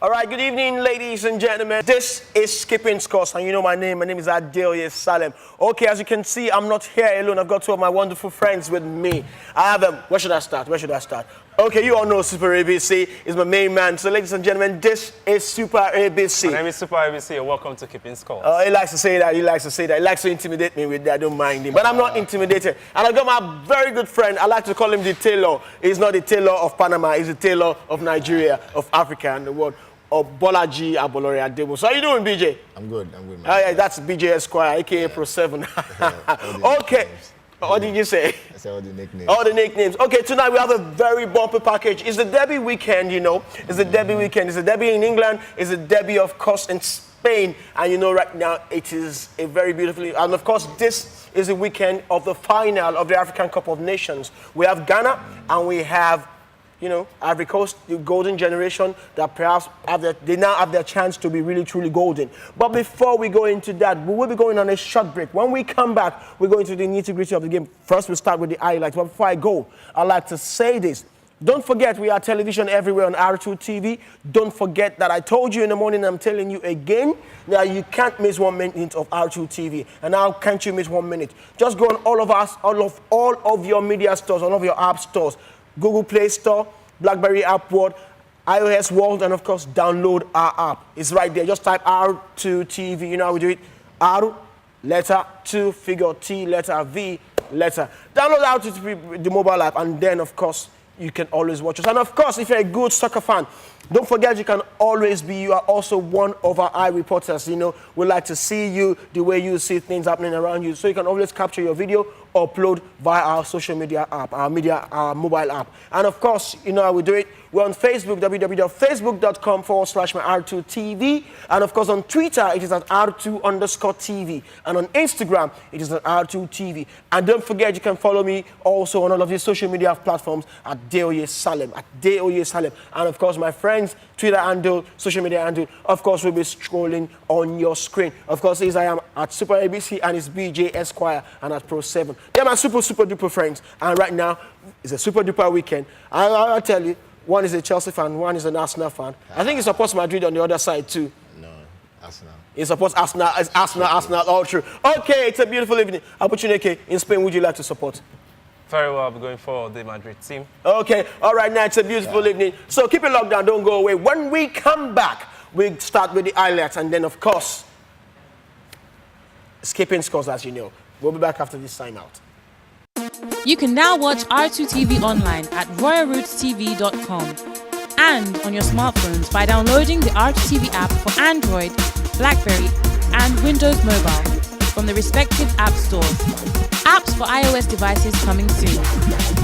All right, good evening, ladies and gentlemen. This is Skipping Scores, and you know my name. My name is R2TV Salem. Okay, as you can see, I'm not here alone. I've got two of my wonderful friends with me. I have them. Where should I start? Okay, you all know Super ABC is my main man. So, ladies and gentlemen, this is Super ABC. My name is Super ABC, and welcome to Keeping Scores. He likes to say that. He likes to intimidate me with that. I don't mind him. But I'm not intimidated. And I got my very good friend. I like to call him the tailor. He's not the tailor of Panama. He's the tailor of Nigeria, of Africa, and the world. Of Bolaji Abolore Adebo. So how you doing, BJ? I'm good, man. Yeah, that's BJ Esquire, a.k.a. Pro 7. Okay. What did you say? I said all the nicknames. All the nicknames. Okay, tonight we have a very bumper package. It's the derby weekend, you know. It's the derby weekend. It's the derby in England. It's the derby, of course, in Spain. And you know, right now, it is a very beautifully... And, of course, this is the weekend of the final of the African Cup of Nations. We have Ghana and we have... You know, Ivory Coast, the golden generation that perhaps they now have their chance to be really, truly golden. But before we go into that, we will be going on a short break. When we come back, we're going to the nitty-gritty of the game. First, we'll start with the highlights. But before I go, I'd like to say this. Don't forget, we are television everywhere on R2TV. Don't forget that I told you in the morning, I'm telling you again, that you can't miss 1 minute of R2TV. And how can't you miss 1 minute? Just go on all of your media stores, all of your app stores. Google Play Store, BlackBerry App World, iOS World, and of course, download our app. It's right there. Just type R2TV. You know how we do it? R, letter 2, figure T, letter V, letter. Download R2TV, the mobile app, and then, of course, you can always watch us. And of course, if you're a good soccer fan, don't forget you can always be, you are also one of our eye reporters. You know, we like to see you the way you see things happening around you. So you can always capture your video, upload via our social media app, our mobile app. And of course, you know how we do it. We're on Facebook, www.facebook.com/R2TV. And of course, on Twitter, it is at R2_TV. And on Instagram, it is at R2TV. And don't forget, you can follow me also on all of these social media platforms at R2TV Salem, And of course, my friends, Twitter handle, social media handle, of course, will be scrolling on your screen. Of course, I am at Super ABC and it's BJ Esquire and at Pro 7. They're my super duper friends. And right now, it's a super duper weekend. I'll tell you, one is a Chelsea fan, one is an Arsenal fan. I think he supports Madrid on the other side too. No, Arsenal. He supports Arsenal, Arsenal, all true. Okay, it's a beautiful evening. Abuchineke, in Spain, would you like to support? Very well, I'll be going for the Madrid team. Okay, all right, now it's a beautiful evening. So keep it locked down, don't go away. When we come back, we start with the highlights and then, of course, Skipping Scores, as you know. We'll be back after this time out. You can now watch R2TV online at royalrootstv.com and on your smartphones by downloading the R2TV app for Android, BlackBerry, and Windows Mobile from the respective app stores. Apps for iOS devices coming soon.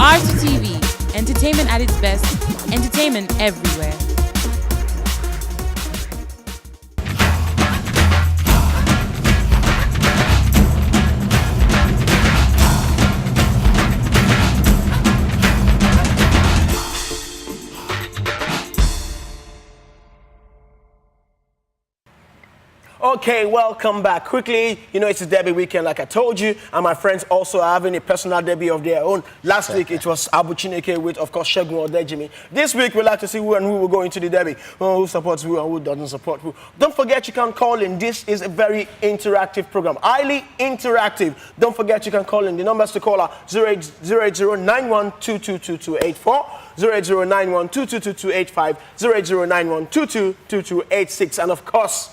R2TV, entertainment at its best, entertainment everywhere. Okay, welcome back. Quickly, you know, it's a derby weekend, like I told you, and my friends also are having a personal derby of their own. Last week, it was Abuchineke with, of course, Shegun Odejimi. This week, we'd like to see who and who will go into the derby, who supports who and who doesn't support who. Don't forget, you can call in. This is a very interactive program, highly interactive. Don't forget, you can call in. The numbers to call are 08091222284, 08091222285, 08091222286, and of course,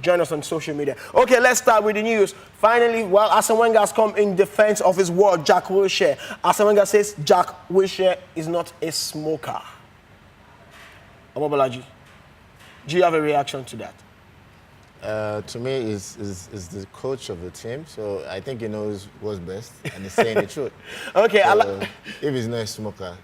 join us on social media. Okay, let's start with the news. Finally, well, Arsene Wenger has come in defense of his word, Jack Wilshere. Arsene Wenger says Jack Wilshere is not a smoker. Omobolaji, do you have a reaction to that? To me, is the coach of the team, so I think he knows what's best and he's saying the truth. Okay, so, if he's not a smoker,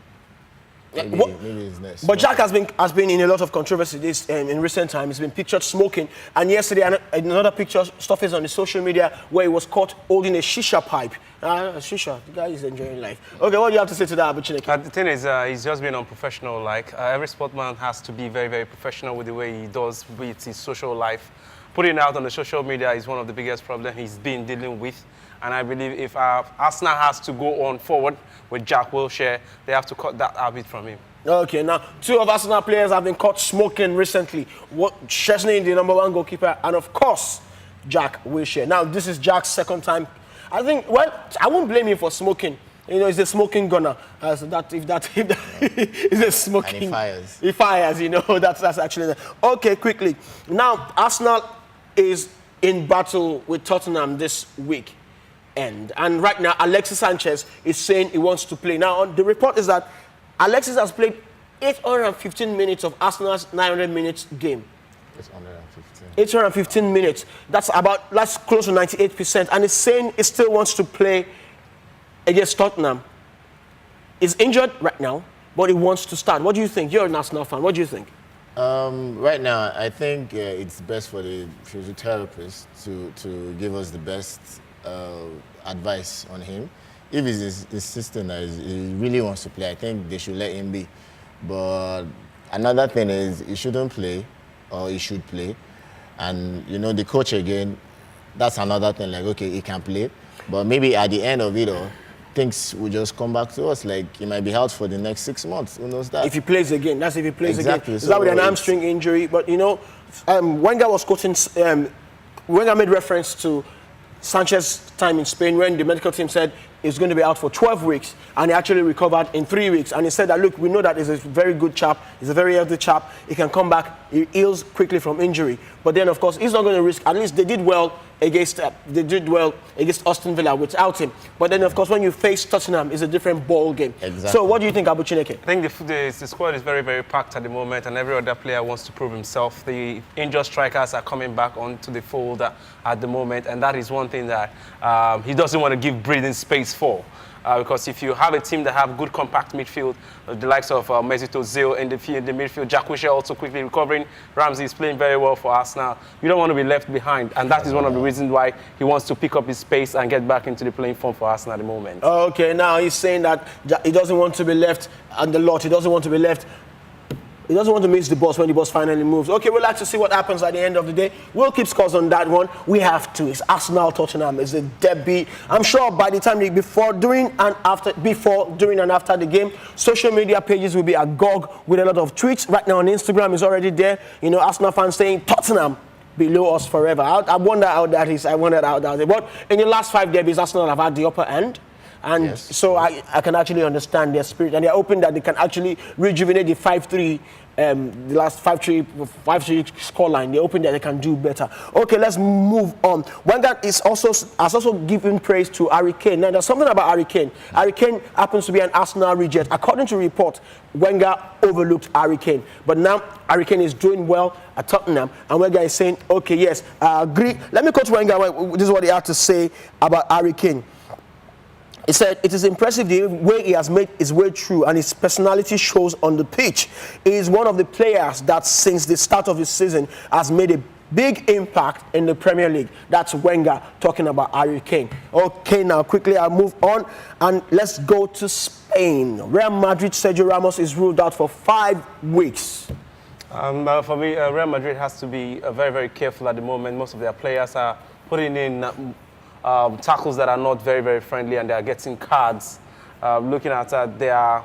maybe it's next. But Jack has been in a lot of controversy in recent times. He's been pictured smoking, and yesterday another picture surfaced on the social media where he was caught holding a shisha pipe. Shisha, the guy is enjoying life. Okay, what do you have to say to that, Abuchineke? The thing is, he's just been unprofessional. Like every sportsman has to be very, very professional with the way he does with his social life. Putting it out on the social media is one of the biggest problems he's been dealing with. And I believe if Arsenal has to go on forward with Jack Wilshere, they have to cut that habit from him. Okay, now 2 of Arsenal players have been caught smoking recently. Chesney, the #1 goalkeeper, and of course, Jack Wilshere. Now, this is Jack's second time. I think, well, I won't blame him for smoking. You know, he's a smoking gunner. If he's a smoking. And he fires. He fires, you know, that's actually. Okay, quickly. Now, Arsenal is in battle with Tottenham this week. And right now, Alexis Sanchez is saying he wants to play. Now, the report is that Alexis has played 815 minutes of Arsenal's 900 minutes game. 815 minutes. That's close to 98%. And he's saying he still wants to play against Tottenham. He's injured right now, but he wants to start. What do you think? You're an Arsenal fan. What do you think? Right now, I think it's best for the physiotherapist to give us the best advice on him. If he's insisting that he really wants to play, I think they should let him be. But another thing is he shouldn't play, or he should play. And, you know, the coach again, that's another thing. Like, okay, he can play. But maybe at the end of it all, things will just come back to us. Like, he might be out for the next 6 months. Who knows that? If he plays again. That's if he plays exactly. again. Is that with an hamstring injury? But, you know, Wenger was quoting, Wenger made reference to Sanchez's time in Spain when the medical team said he's going to be out for 12 weeks, and he actually recovered in 3 weeks. And he said that, look, we know that he's a very good chap, he's a very healthy chap, he can come back, he heals quickly from injury. But then, of course, he's not going to risk, at least they did well against Aston Villa without him. But then, of course, when you face Tottenham, it's a different ball game. Exactly. So what do you think, Abu Chineke? I think the squad is very, very packed at the moment, and every other player wants to prove himself. The injured strikers are coming back onto the fold at the moment, and that is one thing that he doesn't want to give breathing space for. Because if you have a team that have good compact midfield, the likes of Mesut Ozil in the midfield, Jack Wilshere also quickly recovering, Ramsey is playing very well for Arsenal. You don't want to be left behind, and that is one of the reasons why he wants to pick up his pace and get back into the playing form for Arsenal at the moment. Okay, now he's saying that he doesn't want to be left on the lot. He doesn't want to be left. He doesn't want to miss the boss when the boss finally moves. Okay, we'd like to see what happens at the end of the day. We'll keep scores on that one. We have to. It's Arsenal Tottenham. It's a derby. I'm sure by the time before, during and after the game, social media pages will be agog with a lot of tweets. Right now on Instagram is already there. You know, Arsenal fans saying Tottenham below us forever. I wonder how that is. But in the last 5 derbies, Arsenal have had the upper end. And yes. So I can actually understand their spirit, and they're hoping that they can actually rejuvenate the 5-3, the last 5-3 scoreline. They're hoping that they can do better. Okay, let's move on. Wenger has also given praise to Harry Kane. Now, there's something about Harry Kane. Harry Kane happens to be an Arsenal reject. According to report, Wenger overlooked Harry Kane. But now Harry Kane is doing well at Tottenham, and Wenger is saying, okay, yes, I agree. Let me quote Wenger. This is what he had to say about Harry Kane. He said, it is impressive the way he has made his way through, and his personality shows on the pitch. He is one of the players that since the start of the season has made a big impact in the Premier League. That's Wenger talking about Harry Kane. Okay, now quickly I'll move on and let's go to Spain. Real Madrid, Sergio Ramos is ruled out for 5 weeks. For me, Real Madrid has to be very, very careful at the moment. Most of their players are putting in tackles that are not very, very friendly, and they are getting cards. Looking at their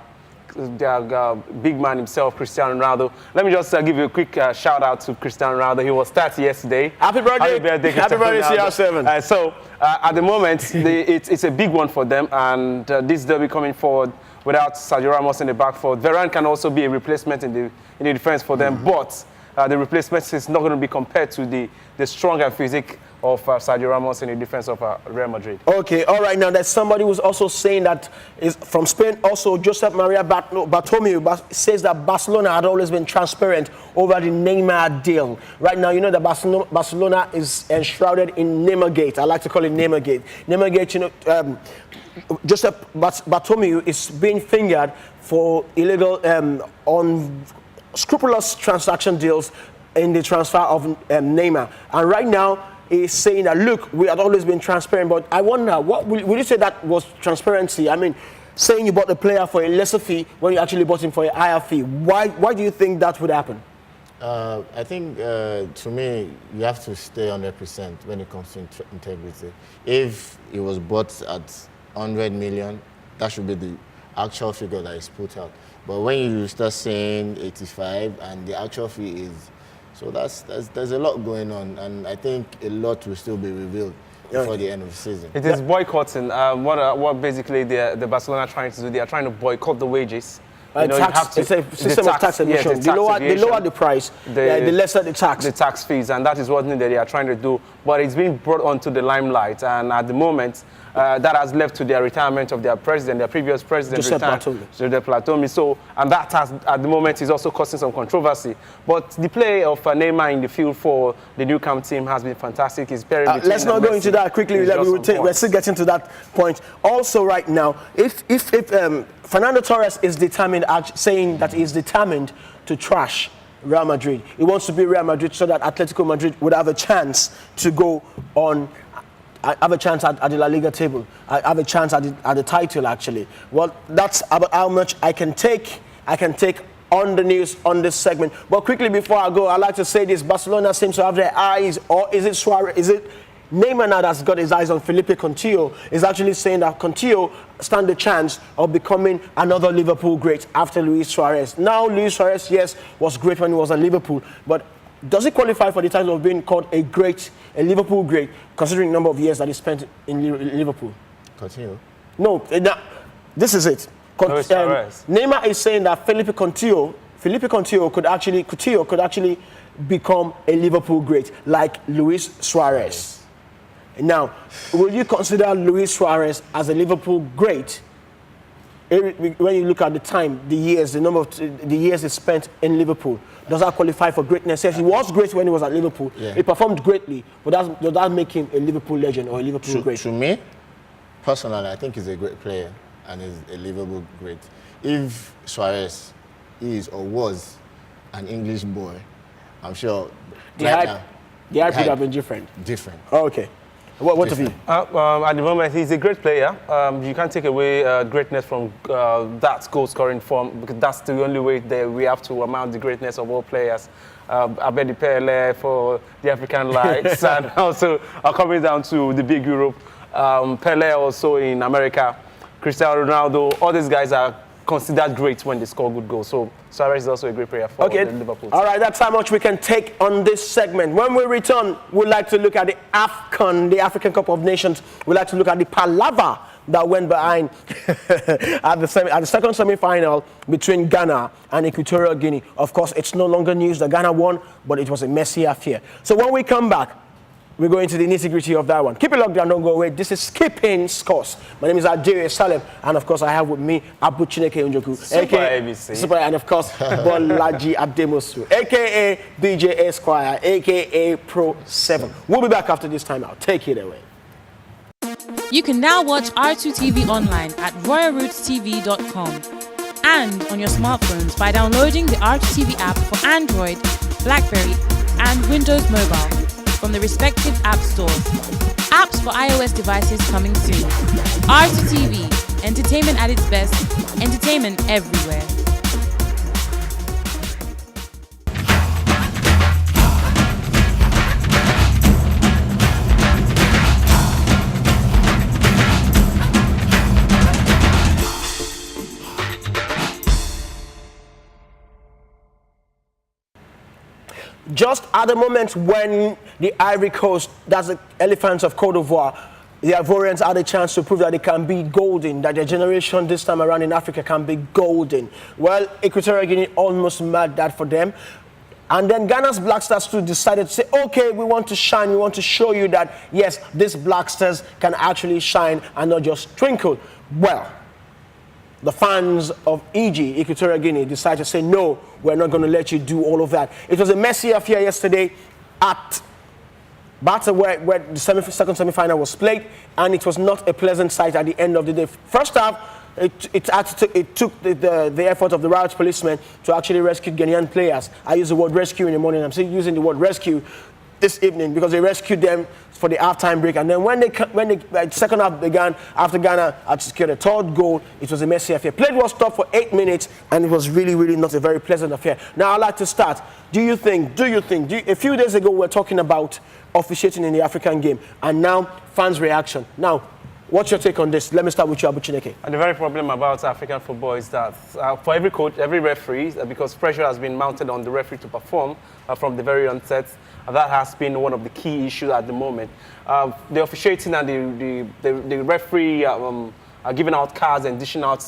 big man himself, Cristiano Ronaldo. Let me just give you a quick shout out to Cristiano Ronaldo. He was 30 yesterday. Happy birthday! Happy birthday, CR7. So at the moment, it's a big one for them, and this derby coming forward without Sergio Ramos in the back four. Varane can also be a replacement in the defense for them, but the replacement is not going to be compared to the strong and physique of Sergio Ramos in the defense of Real Madrid. Okay, all right. Now, there's somebody who's also saying that is from Spain. Also, Josep Maria Bartomeu says that Barcelona had always been transparent over the Neymar deal. Right now, you know that Barcelona is enshrouded in Neymargate. I like to call it Neymargate. Neymargate, you know, Josep Bartomeu is being fingered for illegal, unscrupulous transaction deals in the transfer of Neymar. And right now, is saying that, look, we had always been transparent, but I wonder, what would you say that was transparency? I mean, saying you bought the player for a lesser fee when you actually bought him for a higher fee. Why do you think that would happen? I think, to me, you have to stay 100% when it comes to integrity. If it was bought at 100 million, that should be the actual figure that is put out. But when you start saying 85 and the actual fee is, so there's a lot going on, and I think a lot will still be revealed before the end of the season. It is boycotting. What basically the Barcelona are trying to do, they are trying to boycott the wages. Tax, it's a system of tax evasion. They lower the price, the lesser the tax. The tax fees, and that is what they are trying to do. But it's been brought onto the limelight, and at the moment, that has led to their retirement of their president, their previous president, Josep Platini. So, and that has, at the moment, is also causing some controversy. But the play of Neymar in the field for the new camp team has been fantastic. It's very. Let's not go into that quickly. We're still getting to that point. Also, right now, if Fernando Torres is determined, saying that he's determined to trash Real Madrid. He wants to be Real Madrid so that Atletico Madrid would have a chance to go on, have a chance at the La Liga table, have a chance at the title, actually. Well, that's about how much I can take on the news on this segment. But quickly before I go, I'd like to say this. Barcelona seems to have their eyes, or is it Suarez? Is it Neymar now that's got his eyes on Felipe Coutinho? Is actually saying that Coutinho stand a chance of becoming another Liverpool great after Luis Suarez. Now, Luis Suarez, yes, was great when he was at Liverpool, but does he qualify for the title of being called a Liverpool great, considering the number of years that he spent in Liverpool? Coutinho? No, this is it. Neymar is saying that Felipe Coutinho could actually become a Liverpool great, like Luis Suarez. Now, will you consider Luis Suarez as a Liverpool great when you look at the time, the years, the number of the years he spent in Liverpool? Does that qualify for greatness? Yes, he was great when he was at Liverpool. Yeah. He performed greatly, but does that make him a Liverpool legend or a Liverpool great? To me, personally, I think he's a great player and he's a Liverpool great. If Suarez is or was an English boy, I'm sure the hype would have been different. Oh, okay. What of you? At the moment, he's a great player. You can't take away greatness from that goal-scoring form, because that's the only way that we have to amount the greatness of all players. Abedi Pele for the African lights, and also coming down to the big Europe. Pele also in America. Cristiano Ronaldo. All these guys are considered great when they score good goals. So Suarez is also a great player for the Liverpool team. All right, that's how much we can take on this segment. When we return, we'd like to look at the AFCON, the African Cup of Nations. We'd like to look at the palaver that went behind at the second semi-final between Ghana and Equatorial Guinea. Of course, it's no longer news that Ghana won, but it was a messy affair. So when we come back, we're going to the nitty-gritty of that one. Keep it locked down, don't go away. This is Skipping Scores. My name is Adjiri Salem, and of course I have with me Abu Chineke Unjoku, Super, and of course Bolaji Abdemosu, aka BJ Esquire, aka Pro 7. We'll be back after this time out. Take it away. You can now watch R2TV online at royalrootstv.com and on your smartphones by downloading the R2TV app for Android, BlackBerry, and Windows Mobile from the respective app stores. Apps for iOS devices coming soon. R2TV, entertainment at its best, entertainment everywhere. Just at the moment when the Ivory Coast, that's the Elephants of Cote d'Ivoire, the Ivorians had a chance to prove that they can be golden, that their generation this time around in Africa can be golden. Well, Equatorial Guinea almost made that for them. And then Ghana's Black Stars too decided to say, okay, we want to shine, we want to show you that, yes, these Black Stars can actually shine and not just twinkle. Well, the fans of EG, Equatorial Guinea, decided to say, no, we're not going to let you do all of that. It was a messy affair yesterday at Bata, where the second semi-final was played, and it was not a pleasant sight at the end of the day. First half, it took the effort of the riot policemen to actually rescue Ghanaian players. I use the word rescue in the morning. I'm still using the word rescue this evening because they rescued them for the halftime break. And then when the second half began, after Ghana had secured a third goal, it was a messy affair. Play was stopped for 8 minutes, and it was really, really not a very pleasant affair. Now, I'd like to start. Do you think, a few days ago, we were talking about officiating in the African game, and now fans' reaction. Now, What's your take on this? Let me start with you, Abu Chineke. And the very problem about African football is that for every coach, every referee, because pressure has been mounted on the referee to perform from the very onset, that has been one of the key issues at the moment. The officiating and the referee giving out cards and dishing out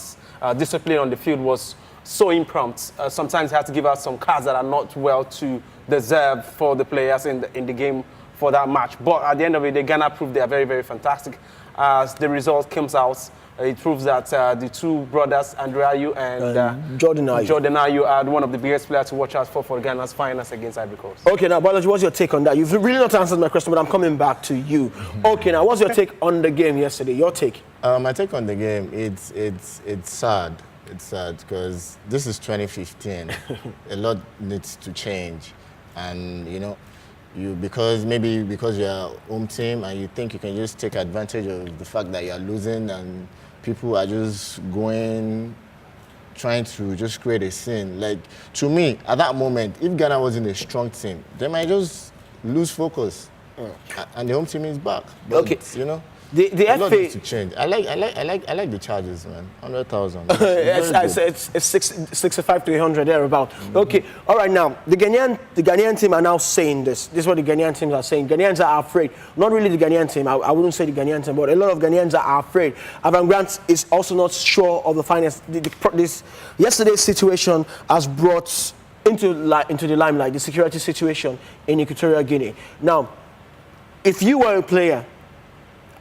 discipline on the field was so impromptu. Sometimes he had to give out some cards that are not well to deserve for the players in the game for that match. But at the end of it, Ghana proved they are very, very fantastic. As the result comes out, it proves that the two brothers, Andre Ayew and Jordan Ayew, are one of the biggest players to watch out for Ghana's finals against Ivory Coast. Okay, now, Balaji, what's your take on that? You've really not answered my question, but I'm coming back to you. Okay, now, what's your take on the game yesterday? Your take? My take on the game, it's sad. It's sad because this is 2015. A lot needs to change, and you know, because you're a home team and you think you can just take advantage of the fact that you're losing and people are just trying to just create a scene. Like, to me, at that moment, if Ghana wasn't a strong team, they might just lose focus. And the home team is back. But, okay. You know, the a lot FA needs to change. I like the charges, man. 100,000. it's 65 to 100 thereabout. Okay, all right. Now the Ghanaian team are now saying this. This is what the Ghanaian teams are saying. Ghanaians are afraid. Not really the Ghanaian team. I wouldn't say the Ghanaian team, but a lot of Ghanaians are afraid. Avan Grant is also not sure of the finance. This yesterday's situation has brought into the limelight the security situation in Equatorial Guinea. Now, if you were a player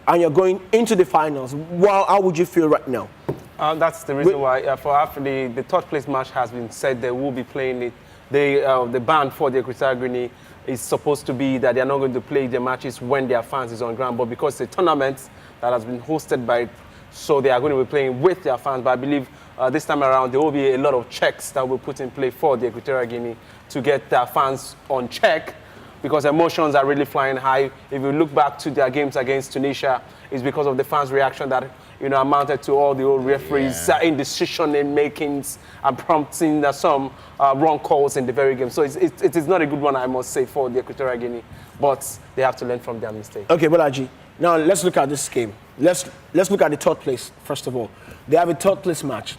and you're going into the finals, how would you feel right now? That's the reason why for after the third place match has been said they will be playing it. The ban for the Equatorial Guinea is supposed to be that they're not going to play the matches when their fans is on ground, but because it's a tournament that has been hosted by, so they are going to be playing with their fans. But I believe this time around there will be a lot of checks that will put in play for the Equatorial Guinea to get their fans on check, because emotions are really flying high. If you look back to their games against Tunisia, it's because of the fans' reaction that amounted to all the old referees' indecision in makings and prompting some wrong calls in the very game. So it is not a good one, I must say, for the Equatorial Guinea, but they have to learn from their mistake. Okay, Bolaji. Now let's look at this game. Let's look at the third place first of all. They have a third place match,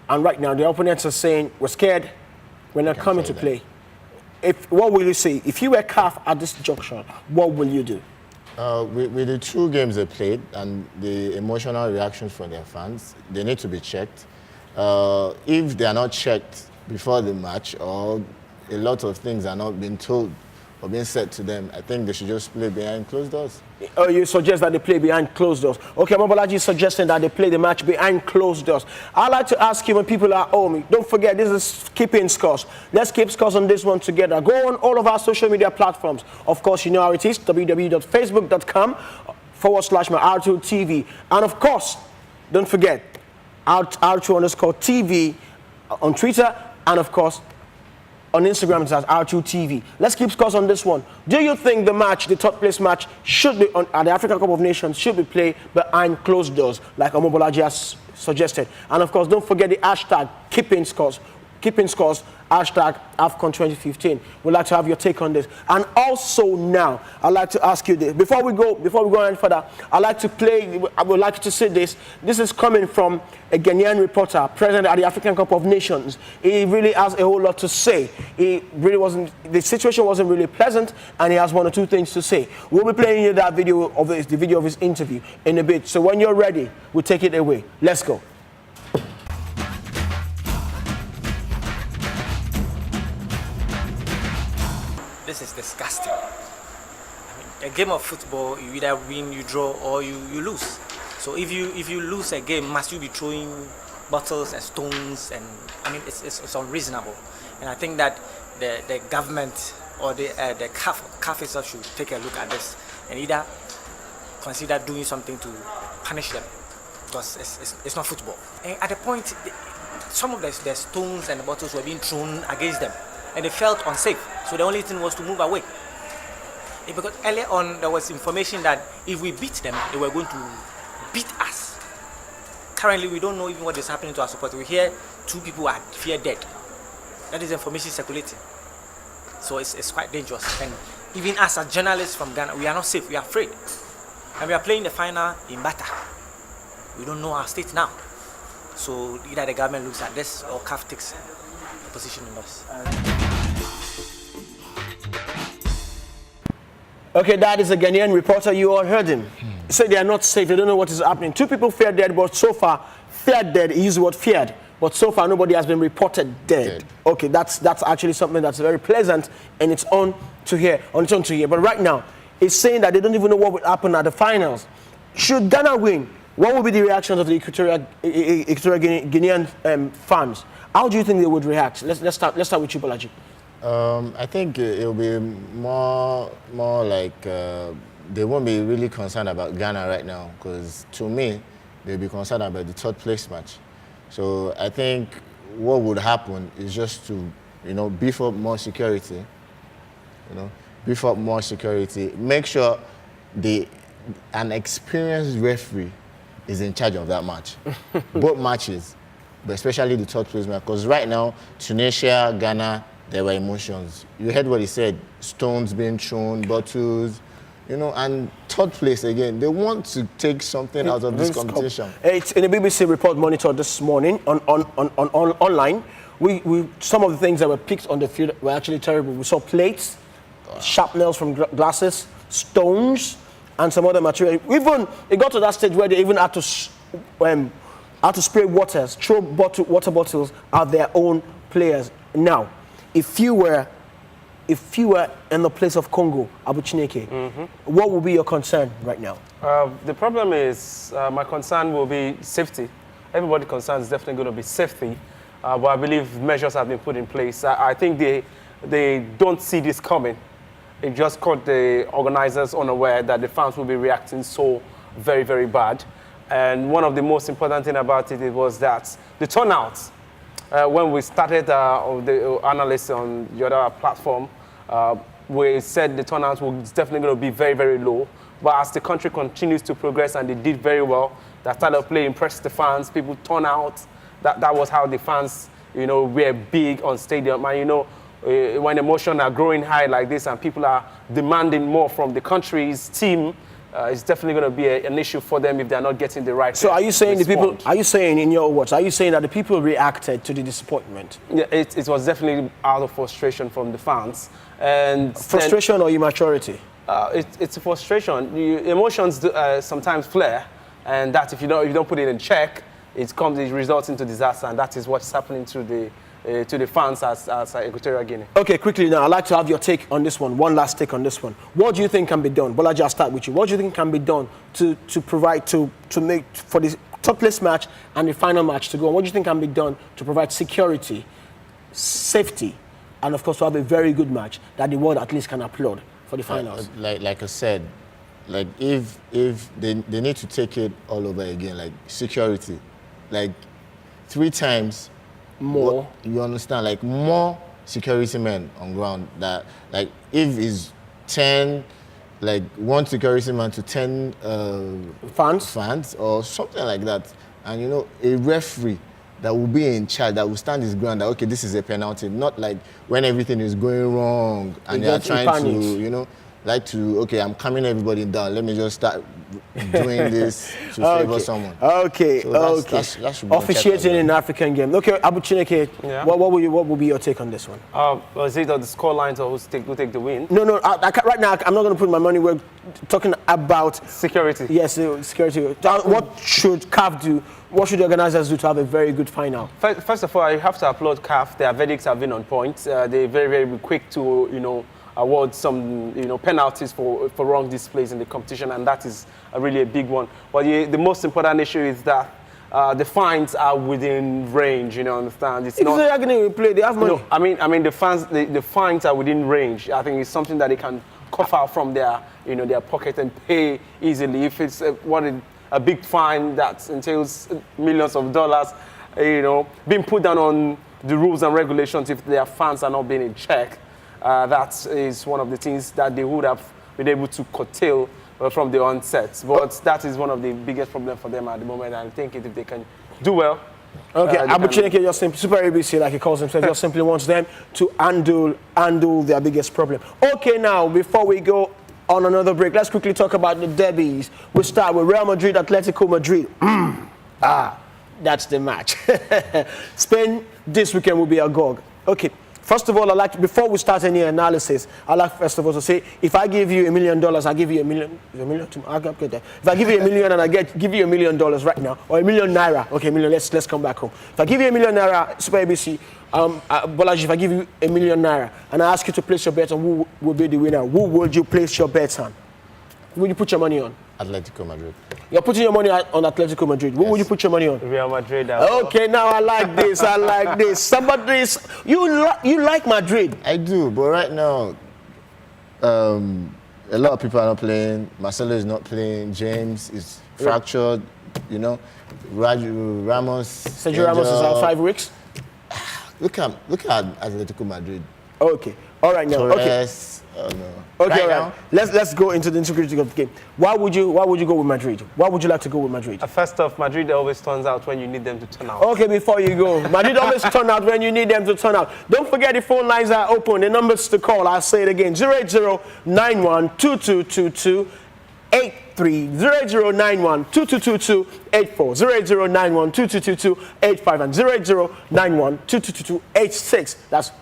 and right now the opponents are saying we're scared, we're not coming to play. What will you say? If you were CAF at this junction, what will you do? With the two games they played and the emotional reactions from their fans, they need to be checked. If they are not checked before the match, or a lot of things are not being told or being said to them, I think they should just play behind closed doors. Oh, you suggest that they play behind closed doors. Okay, Mobolaji is suggesting that they play the match behind closed doors. I'd like to ask you, when people are home, don't forget, this is keeping scores. Let's keep scores on this one together. Go on all of our social media platforms. Of course, you know how it is, www.facebook.com/R2TV. And of course, don't forget, R2_TV on Twitter, and of course, on Instagram, it's at R2TV. Let's keep scores on this one. Do you think the match, the third place match, should be at the African Cup of Nations, should be played behind closed doors, like Omobolaji has suggested? And of course, don't forget the hashtag keeping scores, hashtag AFCON 2015. We'd like to have your take on this. And also now, I'd like to ask you this. Before we go any further, I would like you to see this. This is coming from a Ghanaian reporter present at the African Cup of Nations. He really has a whole lot to say. The situation wasn't really pleasant, and he has one or two things to say. We'll be playing you that video of the video of his interview in a bit. So when you're ready, we'll take it away. Let's go. This is disgusting. I mean, a game of football, you either win, you draw, or you lose. So if you lose a game, must you be throwing bottles and stones? And I mean, it's unreasonable. And I think that the government or the CAF itself should take a look at this and either consider doing something to punish them, because it's not football. And at the point, some of the stones and the bottles were being thrown against them, and they felt unsafe. So the only thing was to move away. Because earlier on, there was information that if we beat them, they were going to beat us. Currently, we don't know even what is happening to our supporters. We hear 2 people are feared dead. That is information circulating. So it's quite dangerous. And even us as journalists from Ghana, we are not safe. We are afraid. And we are playing the final in Bata. We don't know our state now. So either the government looks at this or CAF takes a position on us. Okay, that is a Ghanaian reporter. You all heard him. He said they are not safe. They don't know what is happening. 2 people feared dead, but so far, feared dead. He used the word feared. But so far, nobody has been reported dead. Okay, that's actually something that's very pleasant and it's on to hear. But right now, it's saying that they don't even know what will happen at the finals. Should Ghana win, what will be the reactions of the Equatorial Guinean fans? How do you think they would react? Let's start with you, Bolaji. I think it'll be more like they won't be really concerned about Ghana right now, because to me, they'll be concerned about the 3rd place match. So I think what would happen is just to, beef up more security. Make sure an experienced referee is in charge of that match, both matches, but especially the 3rd place match. Because right now, Tunisia, Ghana, there were emotions. You heard what he said: stones being thrown, bottles. And 3rd place again. They want to take something out of this competition. It's in the BBC Report Monitor this morning on online. We some of the things that were picked on the field were actually terrible. We saw plates, sharp nails from glasses, stones, and some other material. Even it got to that stage where they even had to spray throw water bottles at their own players. Now, if you were in the place of Congo, Abu Chineke, what would be your concern right now? The problem is, my concern will be safety. Everybody's concern is definitely going to be safety, but I believe measures have been put in place. I think they don't see this coming. It just caught the organizers unaware that the fans will be reacting so very, very bad. And one of the most important things about it was that the turnout. When we started the analysts on the other platform, we said the turnout was definitely going to be very, very low. But as the country continues to progress and they did very well, that style of play impressed the fans, people turn out. That was how the fans, were big on stadium. And, when emotions are growing high like this and people are demanding more from the country's team, it's definitely going to be an issue for them if they're not getting the right. So are you saying in your words, are you saying that the people reacted to the disappointment? Yeah, it was definitely out of frustration from the fans. And frustration or immaturity? It's a frustration. Emotions sometimes flare, and that if you don't put it in check, it results into disaster, and that is what's happening to the fans as Equatorial Guinea. Okay, quickly now, I'd like to have your take on this one. One last take on this one. What do you think can be done? Bolaji, I'll start with you. What do you think can be done to provide to make for this top place match and the final match to go on? What do you think can be done to provide security, safety, and of course to have a very good match that the world at least can applaud for the finals? Like I said, like if they need to take it all over again, like security, like 3 times more. You understand? Like more security men on ground. That like if it's 10, like 1 security man to 10 fans or something like that, and a referee that will be in charge, that will stand his ground. That okay, this is a penalty. Not like when everything is going wrong and they are trying to okay, I'm calming everybody down. Let me just start doing this to favor someone. Okay, so that should be officiating in African game. Okay, Abu Chineke, what will be your take on this one? Is it the score lines or who take the win? No. Right now, I'm not going to put my money. We're talking about security. Yes, security. What should CAF do? What should the organizers do to have a very good final? First of all, I have to applaud CAF. Their verdicts have been on point. They're very, very quick to, award some penalties for wrong displays in the competition, and that is really a big one. But the most important issue is that the fines are within range. Understand? It's not. They're going to play. They have money. No, I mean the fines are within range. I think it's something that they can cough out from their their pocket and pay easily. If it's a big fine that entails millions of dollars, being put down on the rules and regulations if their fans are not being in check. That is one of the things that they would have been able to curtail from the onset. But that is one of the biggest problems for them at the moment. And I think if they can do well. Okay, Abu Chineke just simply, Super ABC, like he calls himself, just simply wants them to handle their biggest problem. Okay, now, before we go, on another break. Let's quickly talk about the derbies. We'll start with Real Madrid, Atletico Madrid. That's the match. Spain this weekend will be agog. Okay. First of all, before we start any analysis, I'd like first of all to say, if I give you $1 million, I'll give you $1 million. I'll get that. If I give you $1 million and give you $1 million right now, or $1 million naira, okay, million. Let's come back home. If I give you $1 million naira, Super ABC, Bolaji, if I give you $1 million naira and I ask you to place your bet on who will be the winner, who would you place your bets on? Who would you put your money on? Atletico Madrid. You're putting your money on Atletico Madrid. Who would you put your money on? Real Madrid. Okay, now I like this. I like this. Somebody, you like Madrid. I do, but right now, a lot of people are not playing. Marcelo is not playing. James is fractured. You know, Ramos. Sergio Ramos is out 5 weeks. Look at Atletico Madrid. Okay. All right now. Torres, Okay. no. Okay. Right All right. Let's go into the nitty-gritty of the game. Why would you go with Madrid? Why would you like to go with Madrid? First off, Madrid always turns out when you need them to turn out. Okay, before you go, Madrid always turn out when you need them to turn out. Don't forget the phone lines are open. The numbers to call, I'll say it again: 08091222283, 08091222284, 08091222285, and 08091222286. That's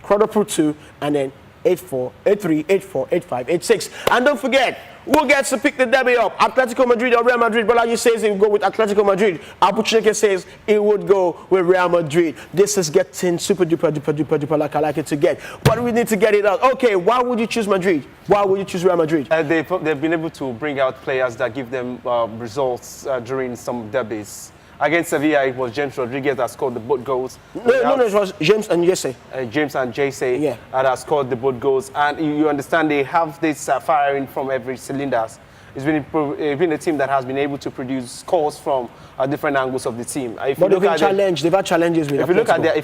quadruple 2 and then 84, 83, 84, 85, 86. And don't forget, who gets to pick the derby up? Atletico Madrid or Real Madrid? Bolaji says he would go with Atletico Madrid. Abucheke says he would go with Real Madrid. This is getting super duper like I like it to get. But we need to get it out. Okay, why would you choose Madrid? Why would you choose Real Madrid? They've been able to bring out players that give them results during some derbies. Against Sevilla, it was James Rodriguez that scored the both goals. No, it was James and Jesse. James and Jesse Yeah. That scored the both goals. And you understand they have this firing from every cylinders. It's been a team that has been able to produce scores from different angles of the team. But they've been challenged. They've had challenges with if you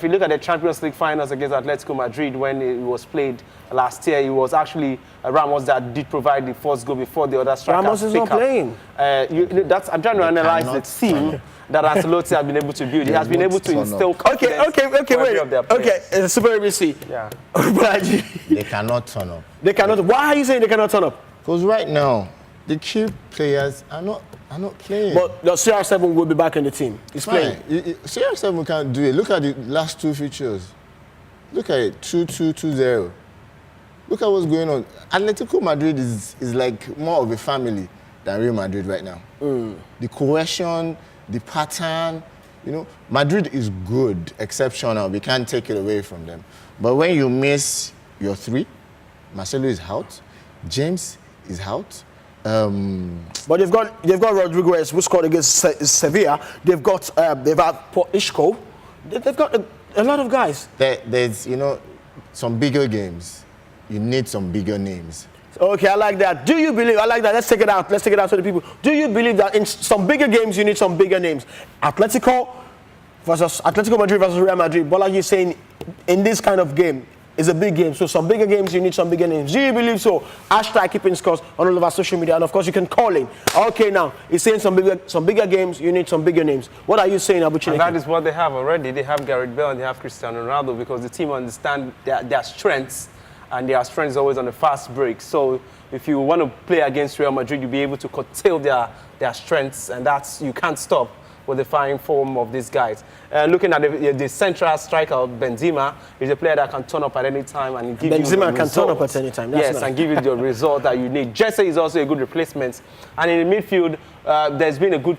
look at the Champions League finals against Atletico Madrid when it was played last year, it was actually Ramos that did provide the first goal before the other strikers. Ramos is not playing. I'm trying to analyze the team that Ancelotti has been able to build. He has been able to instill confidence. Okay, Super ABC. Yeah. They cannot turn up. They cannot. Why are you saying they cannot turn up? Because right now, the key players are not playing. But the CR7 will be back in the team. He's playing. CR7 can't do it. Look at the last two features. Look at it, 2-2, 2-0. Look at what's going on. Atletico Madrid is like more of a family than Real Madrid right now. The cohesion, the pattern, you know, Madrid is good, exceptional. We can't take it away from them. But when you miss your three, Marcelo is out, James is out. But they've got Rodriguez, who scored against Sevilla. They've had Isco. They've got a lot of guys. There's some bigger games. You need some bigger names. Okay, I like that. Do you believe? I like that. Let's take it out. Let's take it out to the people. Do you believe that in some bigger games you need some bigger names? Atletico Madrid versus Real Madrid. Bolaji is saying in this kind of game is a big game. So some bigger games you need some bigger names. Do you believe so? Hashtag keeping scores on all of our social media, and of course you can call in. Okay, now he's saying some bigger games you need some bigger names. What are you saying, Abuchine? And that is what they have already. They have Gareth Bale and they have Cristiano Ronaldo because the team understand their strengths. And their strength is always on the fast break. So if you want to play against Real Madrid, you'll be able to curtail their strengths, and you can't stop with the firing form of these guys. Looking at the central striker, Benzema, is a player that can turn up at any time and give you the Benzema can turn up results. at any time. And give you the result that you need. Jesse is also a good replacement. And in the midfield, there's been a good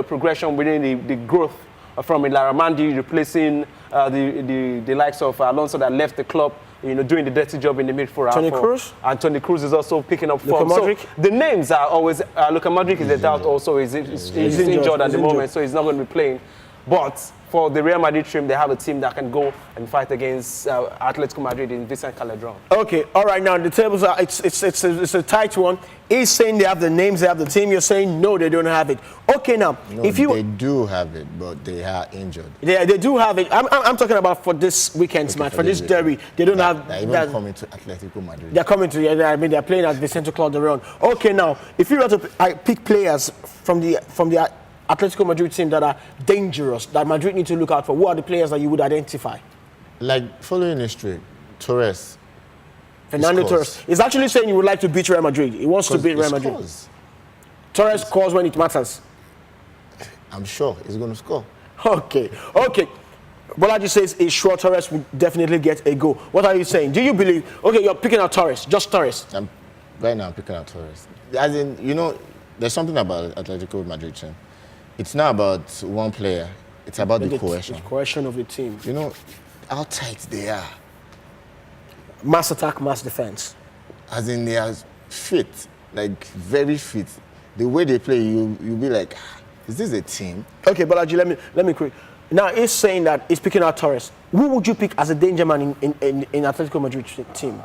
progression within the growth from Ilaramandi replacing the likes of Alonso that left the club, doing the dirty job in the midfield. Toni Kroos? And Toni Kroos is also picking up form. Modric? So the names are always, Luka Modric is a doubt also. He's injured at the moment, so he's not going to be playing. But for the Real Madrid team, they have a team that can go and fight against Atletico Madrid in Vicente Calderon. Okay, all right. Now the tables are it's a tight one. He's saying they have the names, they have the team. You're saying no, they don't have it. Okay, now they do have it, but they are injured. They do have it. I'm talking about for this weekend's match, for this derby. They don't have. They're even coming to Atletico Madrid. They're coming to. I mean, they're playing at Vicente Calderon. Okay, now if you were to pick players from the Atletico Madrid team that are dangerous, that Madrid need to look out for, who are the players that you would identify? Like following history, Torres. Fernando Torres is actually saying he would like to beat Real Madrid. He wants to beat Real Madrid. Scores. Torres scores when it matters. I'm sure he's going to score. Okay. Bolaji says he's sure Torres will definitely get a goal. What are you saying? Do you believe? Okay, you're picking out Torres, just Torres. Right now, I'm picking out Torres. As in, you know, there's something about Atletico Madrid team. It's not about one player. It's about the cohesion. The cohesion of the team. You know how tight they are. Mass attack, mass defense. As in, they are fit, like very fit. The way they play, you'll be like, is this a team? Okay, Bolaji, let me quick. Now he's saying that he's picking out Torres. Who would you pick as a danger man in Atletico Madrid team?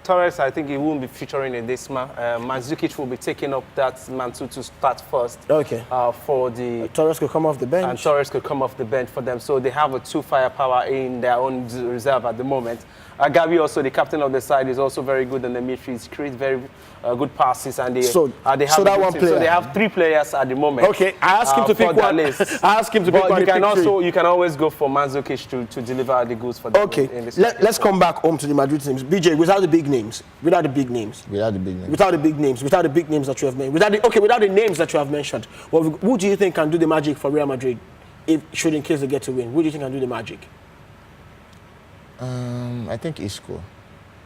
Torres, I think he won't be featuring in this match. Mandzukic will be taking up that mantle to start first. Okay. For the Torres could come off the bench. And Torres could come off the bench for them. So they have a 2 firepower in their own reserve at the moment. Gabi, also the captain of the side, is also very good in the midfield. He creates very good passes, and they have that one player. So they have 3 players at the moment. Okay, I asked him to pick one. I asked him to pick one. You can always go for Mandzukic to deliver the goods for them. Okay, let's come back home to the Madrid teams. BJ, without the big names that you have mentioned, without the names that you have mentioned, who do you think can do the magic for Real Madrid, in case they get to win? Who do you think can do the magic? I think Isco.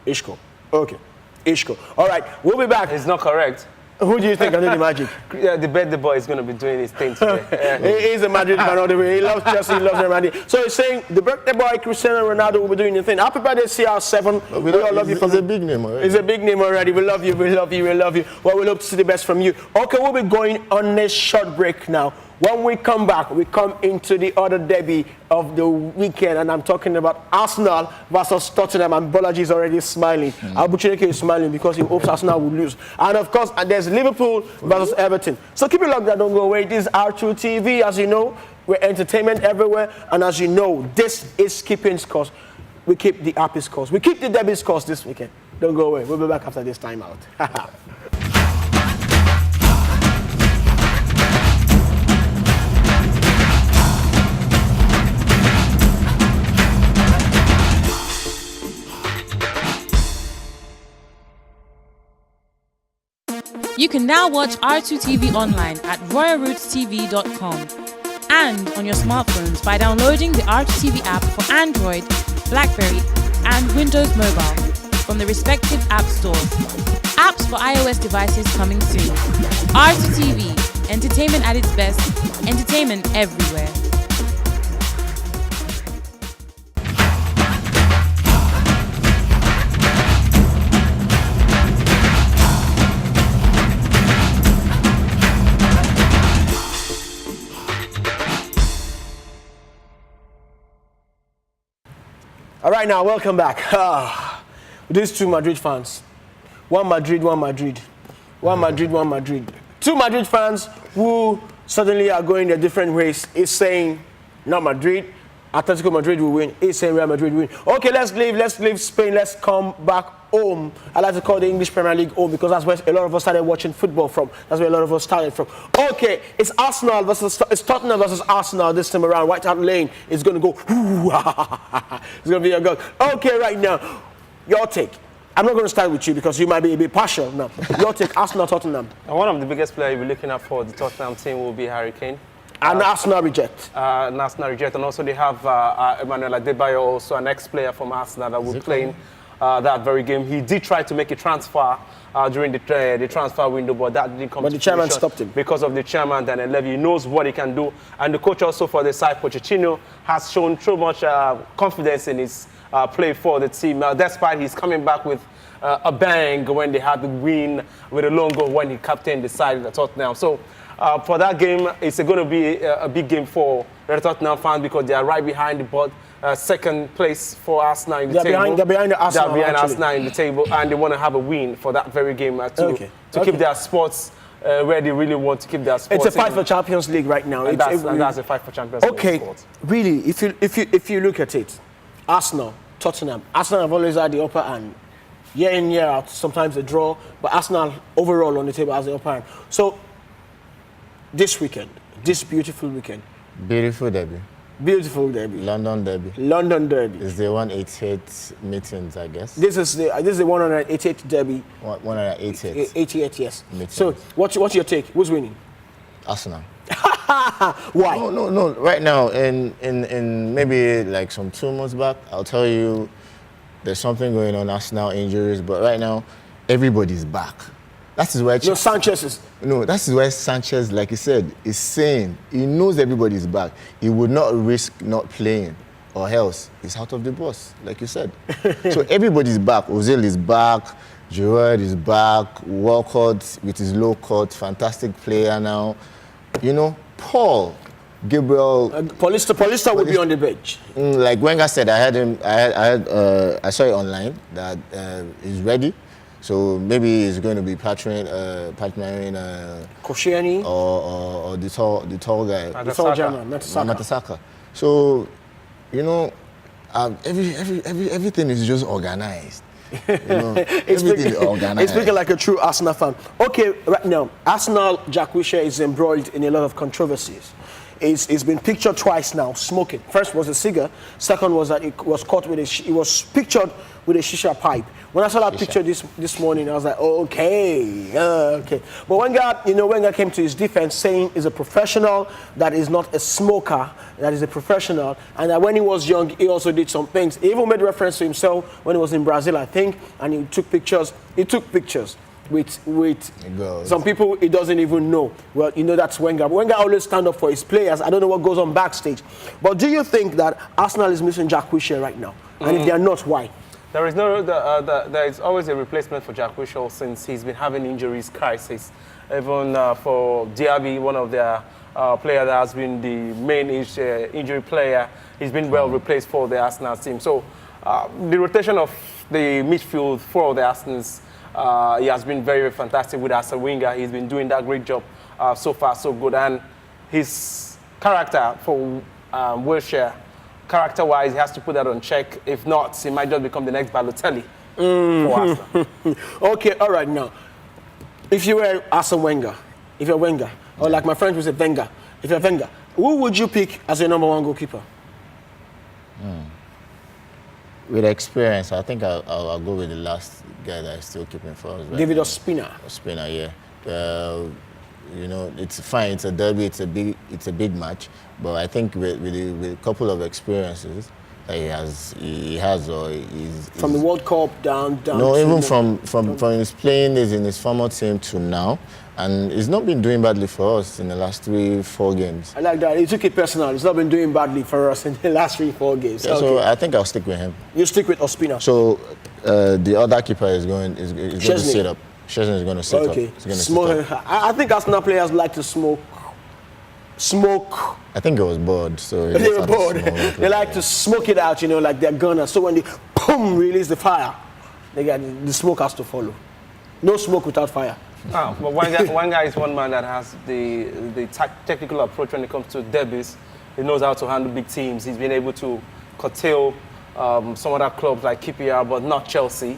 Isco. Okay. Isco. All right, we'll be back. It's not correct. Who do you think can do the magic? Yeah, the birthday boy is going to be doing his thing today. He's a Madrid fan all the way. He loves Chelsea, he loves Real Madrid. So he's saying the birthday boy Cristiano Ronaldo will be doing the thing. Happy birthday, CR7. We all love you. It's a big name already. It's a big name already. We love you. We love you. We love you. Well, we hope to see the best from you. Okay, we'll be going on a short break now. When we come back, we come into the other derby of the weekend, and I'm talking about Arsenal versus Tottenham, and Bolaji is already smiling. Abuchineke is smiling because he hopes Arsenal will lose. And of course, there's Liverpool versus Everton. So keep it locked down, don't go away. This is R2TV. As you know, we're entertainment everywhere, and as you know, this is keeping scores. We keep the happy scores. We keep the derby scores this weekend. Don't go away. We'll be back after this time out. You can now watch R2TV online at royalrootstv.com and on your smartphones by downloading the R2TV app for Android, BlackBerry, and Windows Mobile from the respective app stores. Apps for iOS devices coming soon. R2TV, entertainment at its best, entertainment everywhere. All right, now, welcome back. These 2 Madrid fans. One Madrid, one Madrid. One Madrid, one Madrid. 2 Madrid fans who suddenly are going their different ways. Is saying, not Madrid, Atletico Madrid will win. Is saying Real Madrid will win. Okay, let's leave Spain. Let's come back home. I like to call the English Premier League home because that's where a lot of us started watching football from. That's where a lot of us started from. Okay, it's Tottenham versus Arsenal this time around. White Hart Lane is going to go. It's going to be a goal. Okay, right now, your take. I'm not going to start with you because you might be a bit partial now. Your take, Arsenal, Tottenham. One of the biggest players you'll be looking at for the Tottenham team will be Harry Kane. And Arsenal reject. And also they have Emmanuel Adebayo, also an ex-player from Arsenal that will be playing that very game. He did try to make a transfer during the transfer window, but that didn't come to fruition. But the chairman stopped him. Because of the chairman, Daniel Levy. He knows what he can do. And the coach also for the side, Pochettino, has shown so much confidence in his play for the team. Despite he's coming back with a bang when they had the win with a long goal when he captained the side at Tottenham. So for that game, it's going to be a big game for the Tottenham fans because they are right behind the board. Second place for Arsenal in the table. They're behind Arsenal. They're behind Arsenal in the table, and they want to have a win for that very game to keep their spots where they really want to keep their spots. It's a fight for Champions League right now. And that's a fight for Champions League. Okay, really, if you look at it, Arsenal, Tottenham, Arsenal have always had the upper hand. Year in, year out, sometimes a draw, but Arsenal overall on the table has the upper hand. So, this weekend, this beautiful weekend. Beautiful derby. Beautiful derby. London Derby. London derby. It's the 188 meetings, I guess. This is the 188th derby. 188. 88, yes. Meetings. So what's your take? Who's winning? Arsenal. Why? No. Right now, in maybe like some 2 months back, I'll tell you there's something going on, Arsenal injuries, but right now, everybody's back. That is why Sanchez is. No, that is why Sanchez, like you said, is saying he knows everybody's back. He would not risk not playing, or else he's out of the bus, like you said. So everybody's back. Ozil is back. Giroud is back. Walcott with his low cut, fantastic player now. You know, Paul, Gabriel. Paulista will be on the bench. Like Wenger said, I saw it online that he's ready. So maybe he's going to be partnering Koscielny or the tall guy, the tall German, Mertesacker. So, you know, everything is just organized. You know, everything is organized. It's speaking like a true Arsenal fan. Okay, right now, Arsenal Jack Wilshere is embroiled in a lot of controversies. He's been pictured twice now smoking. First was a cigar. Second was that he was caught with he was pictured with a shisha pipe. When I saw that picture this morning, I was like, okay. But Wenger came to his defense saying he's a professional, that is not a smoker, that is a professional, and that when he was young, he also did some things. He even made reference to himself when he was in Brazil, I think, and he took pictures. With some people he doesn't even know. Well, that's Wenger. Wenger always stand up for his players. I don't know what goes on backstage. But do you think that Arsenal is missing Jack Wilshere right now? And if they are not, why? There is always a replacement for Jack Wilshere since he's been having injuries crisis. Even for Diaby, one of their player that has been the main injury player, he's been well replaced for the Arsenal team. So the rotation of the midfield for the Arsenals, he has been very, very fantastic with Arsene Wenger. He's been doing that great job so far, so good. And his character for Wilshere, character-wise, he has to put that on check. If not, he might just become the next Balotelli for Arsenal. Okay, all right, now. If you were Arsene Wenger, if you're Wenger, or like my friend who said Wenger, if you're Wenger, who would you pick as your number one goalkeeper? With experience, I think I'll go with the last guy that is still keeping for us. Right David now. Ospina. Ospina, yeah. It's fine. It's a derby. It's a big match. But I think with a couple of experiences that he has, or he's from the World Cup down. No, even from his playing days in his former team to now, and he's not been doing badly for us in the last 3-4 games. I like that. He took it personal. He's not been doing badly for us in the last 3-4 games. Yeah, so I think I'll stick with him. You stick with Ospina. So the other keeper is going to sit up. Chesney is going to sit up. Okay. I think Arsenal players like to smoke. I think he was bored, so they were bored. They like to smoke it out, like they're gunners. So when they release the fire, the smoke has to follow. No smoke without fire. But Wenger is one man that has the technical approach when it comes to derbies. He knows how to handle big teams. He's been able to curtail some other clubs like QPR, but not Chelsea.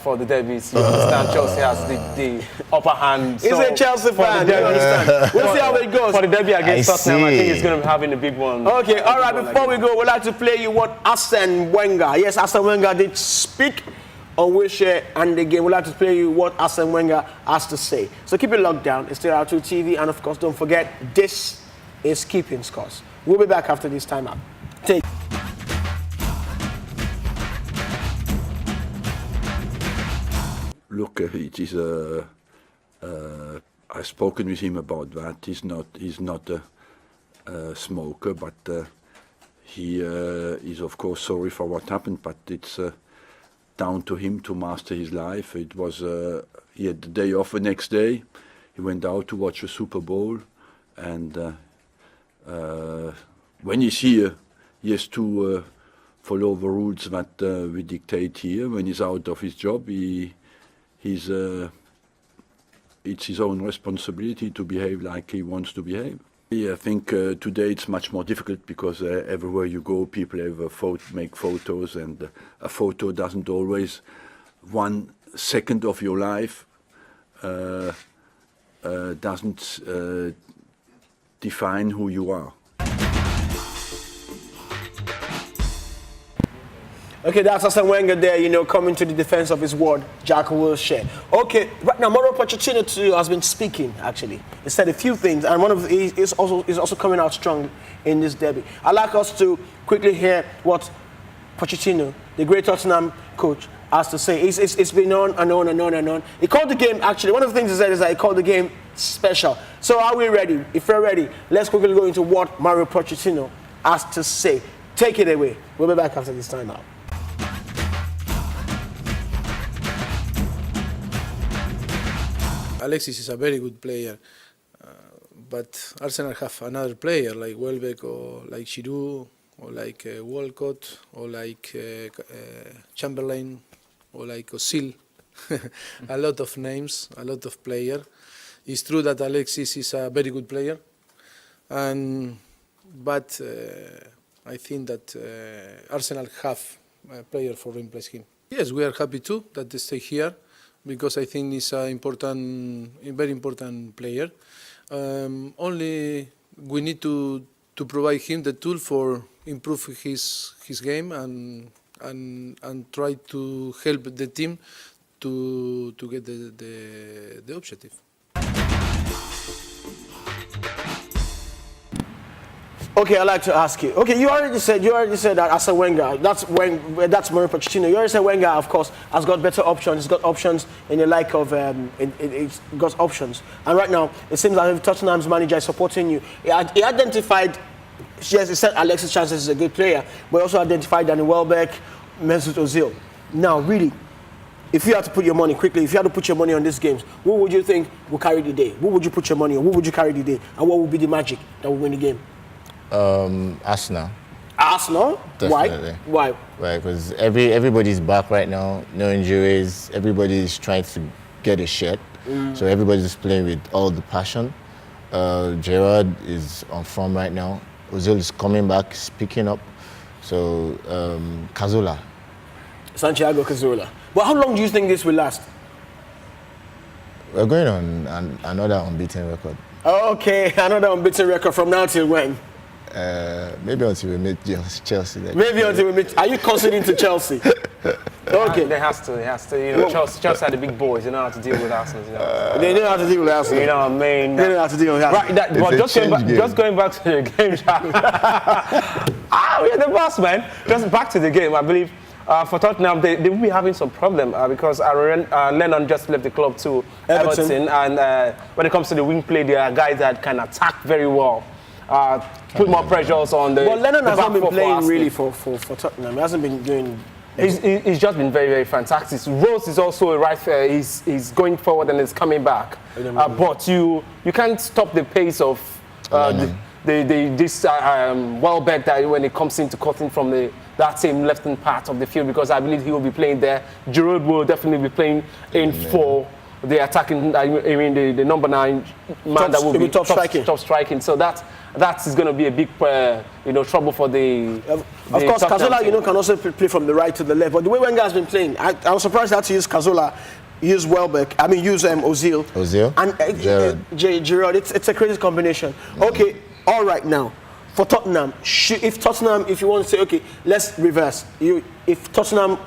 For the derbies, you understand Chelsea has the upper hand. He's a Chelsea fan, you understand? We'll see how it goes. For the derby against Tottenham, I think he's going to be having a big one. Okay, all right, before we go, we'd like to play you what Arsene Wenger, yes, Arsene Wenger did speak on Wilshere and the game. We'd like to play you what Arsene Wenger has to say. So keep it locked down. It's still R2TV, and of course, don't forget, this is Keeping Scores. We'll be back after this time out. Look, it is. I've spoken with him about that. He's not a smoker, but he is of course sorry for what happened. But it's down to him to master his life. It was he had the day off the next day. He went out to watch the Super Bowl, and when he's here, he has to follow the rules that we dictate here. When he's out of his job, it's his own responsibility to behave like he wants to behave. I think today it's much more difficult because everywhere you go, people have make photos, and a photo doesn't always 1 second of your life doesn't define who you are. Okay, that's Arsene Wenger there, you know, coming to the defense of his ward, Jack Wilshere. Okay, right now, Mauro Pochettino too has been speaking, actually. He said a few things, and one of the, is also coming out strong in this derby. I'd like us to quickly hear what Pochettino, the great Tottenham coach, has to say. It's been on and on and on and on. He called the game, actually, one of the things he said is that he called the game special. So are we ready? If we're ready, let's quickly go into what Mauro Pochettino has to say. Take it away. We'll be back after this time out. Alexis is a very good player, but Arsenal have another player like Welbeck or like Giroud or like Walcott or like Chamberlain or like Ozil. A lot of names, a lot of players. It's true that Alexis is a very good player, but I think that Arsenal have a player for replace him. Yes, we are happy too that they stay here, because I think he's a very important player. Only we need to provide him the tool for improve his game and try to help the team to get the objective. Okay, I'd like to ask you. Okay, you already said that Arsene Wenger, that's Mauro Pochettino. You already said Wenger, of course, has got better options. He's got options in the like of, he's got options. And right now, it seems like if Tottenham's manager is supporting you. He identified, yes, he said Alexis Sanchez is a good player, but also identified Danny Welbeck, Mesut Ozil. Now, really, if you had to put your money quickly, if you had to put your money on these games, who would you think will carry the day? Who would you put your money on? Who would you carry the day? And what would be the magic that will win the game? Arsenal. Arsenal? Definitely. Why? Right, because everybody's back right now, no injuries. Everybody's trying to get a shot, so everybody's playing with all the passion. Gerrard is on form right now. Ozil is coming back, picking up. So Cazorla. Santiago Cazorla. But how long do you think this will last? We're going on another unbeaten record. Okay, another unbeaten record from now till when? Maybe until we meet Chelsea. Maybe until we meet. Are you conceding to Chelsea? Okay. They has to. You know, Chelsea are the big boys. They know how to deal with Arsenal. You know. They know how to deal with Arsenal. You know what I mean? They know how to deal with Arsenal. Right. But just going back to the game. We're the boss, man. Just back to the game. I believe for Tottenham, they will be having some problem because Lennon just left the club to Everton. And when it comes to the wing play, there are guys that can attack very well. Put more pressures on the. But Lennon has not been playing really for Tottenham. He hasn't been doing. He's just been very, very fantastic. Rose is also a right. He's going forward and is coming back. But you can't stop the pace of this Welbeck that when it comes into cutting from that same left-hand part of the field, because I believe he will be playing there. Giroud will definitely be playing in for the attacking. I mean the number 9 man that will be top striking. So that is going to be a big trouble for the. Of course, Cazorla can also play from the right to the left. But the way Wenger has been playing, I was surprised that to use Cazorla, use Welbeck. I mean use Ozil and Giroud. It's a crazy combination. Okay, all right now. For Tottenham, if you want to say, okay, let's reverse. If Tottenham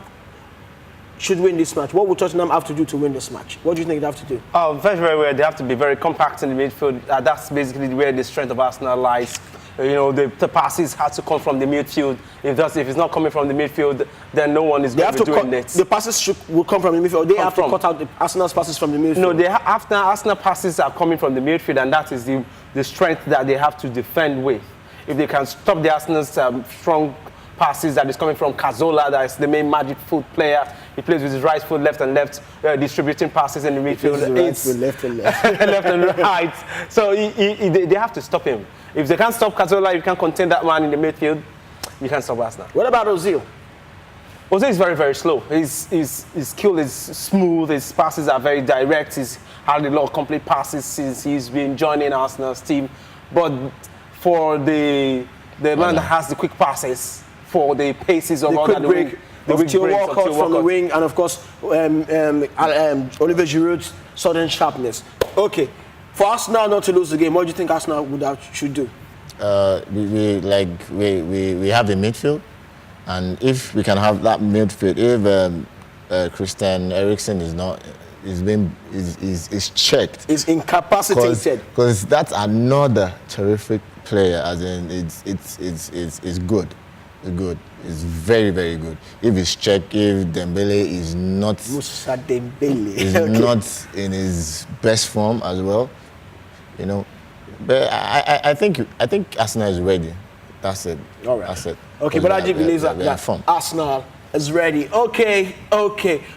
should win this match, what would Tottenham have to do to win this match? What do you think they have to do? Very, very well. They have to be very compact in the midfield. That's basically where the strength of Arsenal lies. You know, the passes have to come from the midfield. If it's not coming from the midfield, then no one is going to be doing it. The passes will come from the midfield. They have to cut out the Arsenal's passes from the midfield. No, after Arsenal passes are coming from the midfield, and that is the strength that they have to defend with. If they can stop the Arsenal's strong passes that is coming from Cazorla, that is the main magic foot player. He plays with his right foot, left and left, distributing passes in the midfield. Left and left. Left and right. So they have to stop him. If they can't stop Cazorla, you can't contain that man in the midfield, you can't stop Arsenal. What about Ozil? Ozil is very, very slow. His skill is smooth. His passes are very direct. He's had a lot of complete passes since he's been joining Arsenal's team. But for the man that has the quick passes, for the paces of all that, the quick Walcott from the wing, and of course Olivier Giroud's sudden sharpness. Okay, for Arsenal not to lose the game, what do you think Arsenal should do? We have the midfield. And if we can have that midfield, if Christian Eriksen is checked, Is incapacitated. because that's another terrific player. As in, it's good. It's good. It's very, very good. If it's checked, if Dembele is not Musa Dembele. is not in his best form as well, you know. But I think Arsenal is ready. That's it. All right. That's it. Okay, but I do believe that form. Arsenal is ready. Okay.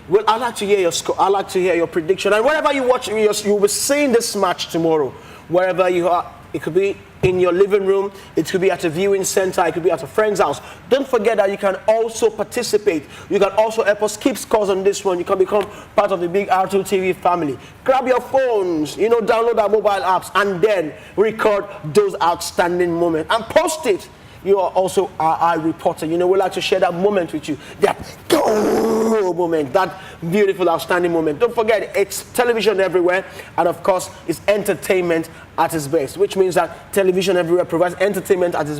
Well, I'd like to hear your score. I'd like to hear your prediction. And wherever you watch, you'll be seeing this match tomorrow. Wherever you are, it could be in your living room, it could be at a viewing center, it could be at a friend's house. Don't forget that you can also participate. You can also help us keep scores on this one. You can become part of the big R2TV family. Grab your phones, download our mobile apps, and then record those outstanding moments and post it. You are also our eye reporter. We like to share that moment with you. That moment, that beautiful, outstanding moment. Don't forget, it's television everywhere, and of course, it's entertainment at its best, which means that television everywhere provides entertainment at its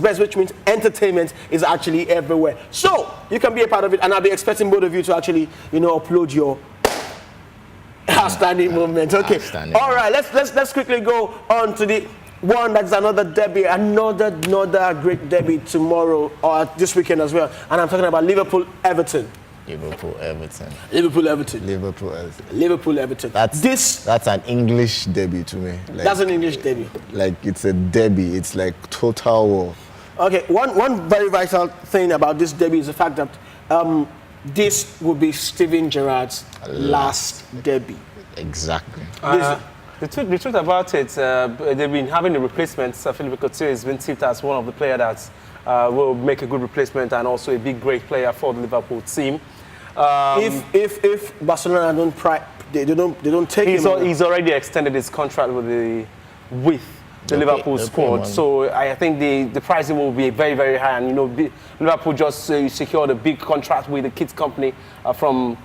best, which means entertainment is actually everywhere. So, you can be a part of it, and I'll be expecting both of you to actually, upload your outstanding moment. Okay. Outstanding. All right, let's quickly go on to the one that's another derby, another great derby tomorrow or this weekend as well. And I'm talking about Liverpool-Everton. Liverpool-Everton. That's an English derby to me. That's an English derby. Like, it's a derby. It's like total war. Okay, one very vital thing about this derby is the fact that this will be Steven Gerrard's last derby. Exactly. The truth about it, they've been having a replacement. Philippe Coutinho has been tipped as one of the players that will make a good replacement and also a big, great player for the Liverpool team. If Barcelona don't take him, he's already extended his contract with the Liverpool squad. So I think the pricing will be very, very high. And Liverpool just secured a big contract with the kids company from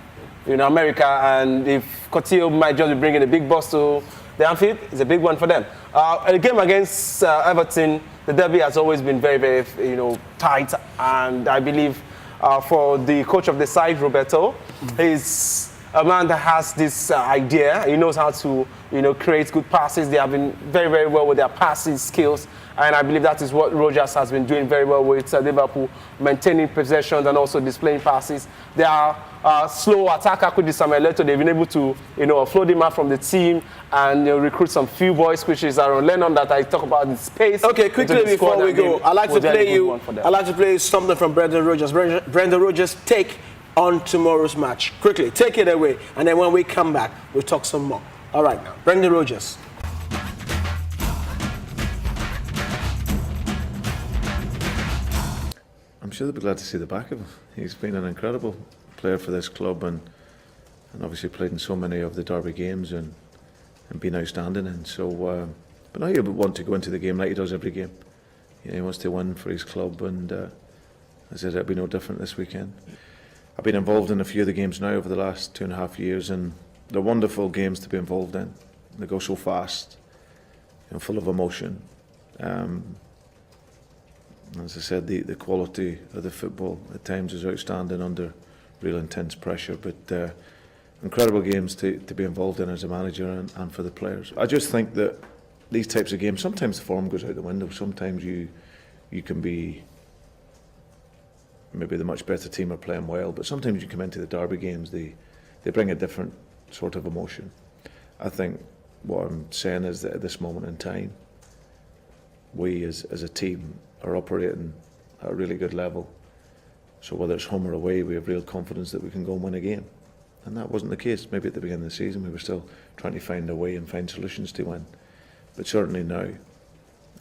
America. And if Coutinho might just be bringing a big boss to the Anfield, it's a big one for them. A game against Everton, the derby has always been very, very, tight. And I believe for the coach of the side, Roberto, he's a man that has this idea. He knows how to, create good passes. They have been very, very well with their passing skills. And I believe that is what Rodgers has been doing very well with Liverpool, maintaining possessions and also displaying passes. They are slow attacker with Samuel Eto'o. They've been able to, offload him out from the team and recruit some few boys, which is Aaron Lennon that I talk about in space. Okay, quickly before we go, I'd like to play something from Brendan Rodgers. Brendan Rodgers' take on tomorrow's match. Quickly, take it away. And then when we come back, we'll talk some more. All right, now, Brendan Rodgers. I'm sure they'll be glad to see the back of him. He's been an incredible player for this club and obviously played in so many of the derby games and been outstanding in. So, but now he'll want to go into the game like he does every game. He wants to win for his club, and as I said, it'll be no different this weekend. I've been involved in a few of the games now over the last 2.5 years, and they're wonderful games to be involved in. They go so fast and full of emotion. As I said, the quality of the football at times is outstanding under real intense pressure, but incredible games to be involved in as a manager and for the players. I just think that these types of games, sometimes the form goes out the window, sometimes you can be maybe the much better team are playing well, but sometimes you come into the derby games, they bring a different sort of emotion. I think what I'm saying is that at this moment in time, we as a team are operating at a really good level. So whether it's home or away, we have real confidence that we can go and win a game. And that wasn't the case. Maybe at the beginning of the season, we were still trying to find a way and find solutions to win. But certainly now,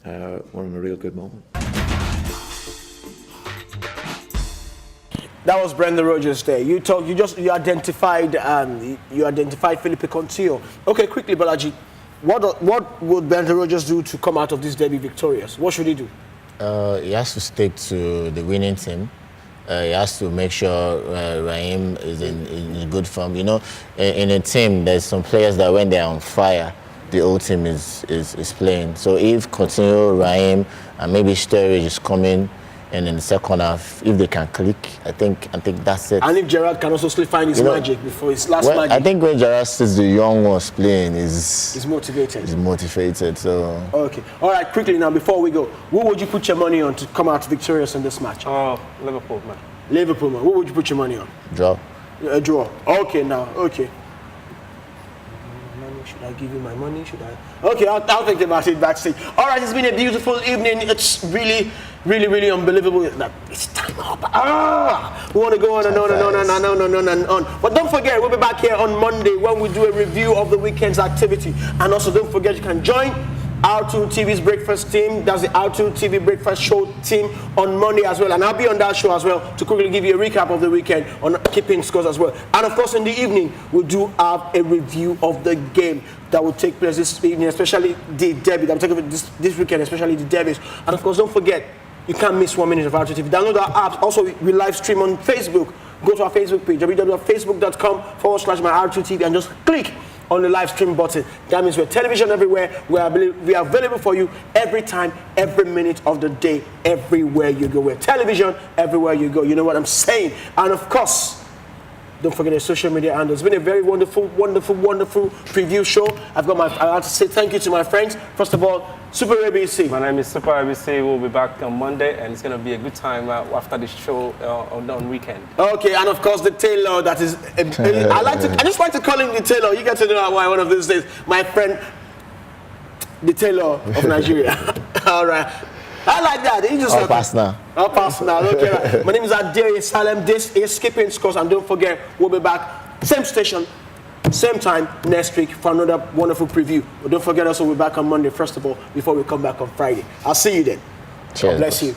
we're in a real good moment. That was Brendan Rodgers there. You identified Philippe Coutinho. Okay, quickly, Balaji. What would Brendan Rodgers do to come out of this derby victorious? What should he do? He has to stick to the winning team. He has to make sure Raheem is in good form. In a team, there's some players that when they're on fire, the whole team is playing. So if Coutinho, Raheem, and maybe Sturridge is coming And in the second half, if they can click, I think that's it. And if Gerrard can also still find his magic before his last magic. I think when Gerrard sees the young ones playing, he's motivated. He's motivated. So okay, all right. Quickly now, before we go, who would you put your money on to come out victorious in this match? Oh, Liverpool, man. Liverpool, man. Who would you put your money on? Draw. A draw. Okay, now. Okay. Should I give you my money? Should I? Okay, I'll think about it backstage. All right, it's been a beautiful evening. It's really, really, really unbelievable that it's time up. We want to go on and on and on and on and on and on. But don't forget, we'll be back here on Monday when we do a review of the weekend's activity. And also, don't forget, you can join R2TV's breakfast team. That's the R2TV breakfast show team on Monday as well. And I'll be on that show as well to quickly give you a recap of the weekend on keeping scores as well. And of course, in the evening, we'll do have a review of the game that will take place this evening, especially the derby that will take place this weekend, especially the derbies. And of course, don't forget, you can't miss 1 minute of R2TV. Download our apps. Also, we live stream on Facebook. Go to our Facebook page, www.facebook.com/my-R2TV, and just click on the live stream button. That means we're television everywhere. We are available for you every time, every minute of the day, everywhere you go. We're television everywhere you go. You know what I'm saying? And of course, don't forget the social media handles. It's been a very wonderful, wonderful, wonderful preview show. I want to say thank you to my friends. First of all, Super ABC. My name is Super ABC. We'll be back on Monday, and it's going to be a good time after the show on weekend. Okay, and of course the tailor that is. I just like to call him the tailor. You get to know why one of these days, my friend, the tailor of Nigeria. All right. I like that. He just I'll pass now. I'll pass now. Okay, right. My name is Adere Salem. This is Skipping Scores, and don't forget, we'll be back same station, same time next week for another wonderful preview. But don't forget also, we're back on Monday, first of all, before we come back on Friday. I'll see you then. Cheers. God bless you.